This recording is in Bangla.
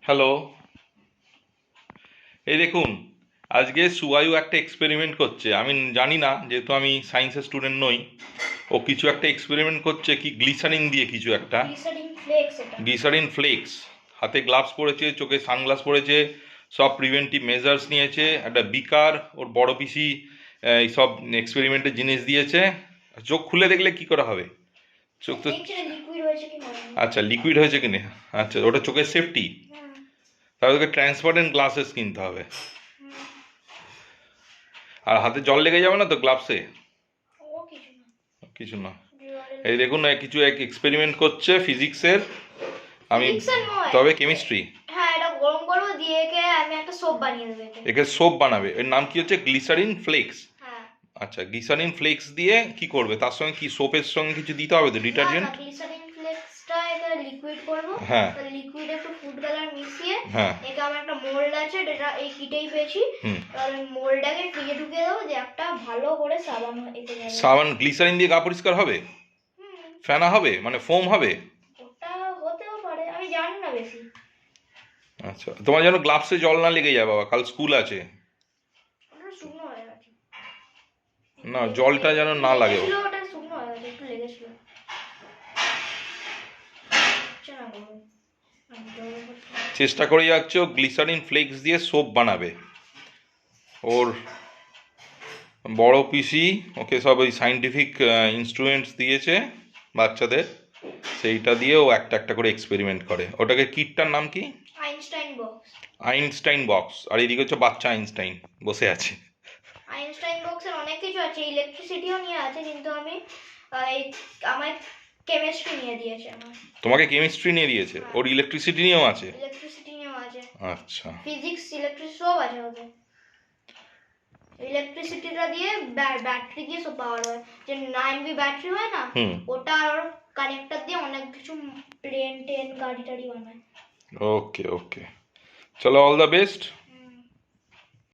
হ্যালো, এই দেখুন, আজকে সুয়ায়ু একটা এক্সপেরিমেন্ট করছে। আমি জানি না, যেহেতু আমি সায়েন্সের স্টুডেন্ট নই। ও কিছু একটা এক্সপেরিমেন্ট করছে, কি গ্লিসারিন দিয়ে কিছু একটা। গ্লিসারিন ফ্লেক্স এটা। Glycerin flex. হাতে গ্লাভস পরেছে, চোখে সানগ্লাস পরেছে, সব প্রিভেন্টিভ মেজার্স নিয়েছে। একটা বিকার, ওর বড় পিসি এই সব এক্সপেরিমেন্টের জিনিস দিয়েছে। চোখ খুলে দেখলে কি করে হবে? চোখ তো দেখছি লিকুইড হয়েছে কি না। আচ্ছা, লিকুইড হয়েছে কিনা। আচ্ছা, ওটা চোখের সেফটি। হুম, তাহলে ওকে ট্রান্সপারেন্ট গ্লাসেস কিনতে হবে। হুম। আর হাতে জল লেগে যাবে না তো গ্লাভসে? ও কিছু না। কিছু না। জলের এই দেখুন, কিছু এক এক্সপেরিমেন্ট করছে ফিজিক্সের। আমি ফিজিক্সের নয়। তবে কেমিস্ট্রি। হ্যাঁ, এটা গরম করবো দিয়ে একে আমি একটা সোপ বানিয়ে দেবো একে। একে সোপ বানাবে। এর নাম কি হচ্ছে? Glycerin flex. হ্যাঁ। আচ্ছা, গ্লিসারিন ফ্লেক্স দিয়ে কি করবে? তার সঙ্গে কি সোপের সঙ্গে কিছু দিতে হবে তো, না না, ডিটারজেন্ট? গ্লিসারিন ফ্লেক্সটা একে লিকুইড করবো। হ্যাঁ লিকুইড একটু ফুড কালার মিশিয়ে হ্যাঁ। একে আমার একটা মোল্ড আছে, যেটা এই কিটেই পেয়েছি। হুম। এবার মোল্ডটাকে ফ্রিজে ঢুকিয়ে দেবো, যে একটা ভালো করে সাবান এঁকে যাবে। সাবান গ্লিসারিন দিয়ে গা পরিষ্কার হবে? হুম। ফেনা হবে, মানে ফোম হবে? ওটা হতেও পারে, আমি জানি না বেশি। আচ্ছা, তোমার যেন গ্লাভসে জল না লেগে যায় বাবা, কাল স্কুল আছে। ওটা শুকনো হয়ে গেছে। না, জলটা যেন না লাগে। লেগেছিল, ওটা শুকনো হয়ে গেছে, একটু লেগেছিল। হচ্ছে না গো। আমি জল ভরছি। চেষ্টা করে যাচ্ছে ও গ্লিসারিন ফ্লেক্স দিয়ে সোপ বানাবে। ওর বড় পিসি ওকে সব ওই সাইন্টিফিক ইনস্ট্রুমেন্টস দিয়েছে বাচ্চাদের। সেইটা দিয়ে ও একটা একটা করে এক্সপেরিমেন্ট করে। ওটাকে কিটটার নাম কি? Einstein box. Einstein box. আর এদিকে হচ্ছে বাচ্চা আইনস্টাইন বসে আছে। আইনস্টাইন বক্সের অনেক কিছু আছে, ইলেকট্রিসিটিও নিয়ে আছে, কিন্তু আমি এই আমার কেমিস্ট্রি নিয়ে দিয়েছে আমার। তোমাকে কেমিস্ট্রি নিয়ে দিয়েছে, ওর ইলেকট্রিসিটি নিয়েও আছে। ইলেকট্রিসিটি নিয়েও আছে, আচ্ছা। ফিজিক্স ইলেকট্রিসিটি সব আছে ওদের। ইলেকট্রিসিটিটা দিয়ে ব্যাটারি দিয়ে সব পাওয়ার হয়, যে 9V ব্যাটারি হয় না, হুম। ওটা আর কানেক্টর দিয়ে অনেক কিছু প্লেন টেন গাড়ি টাড়ি বানায়। ওকে ওকে, চলো, অল দ্য বেস্ট।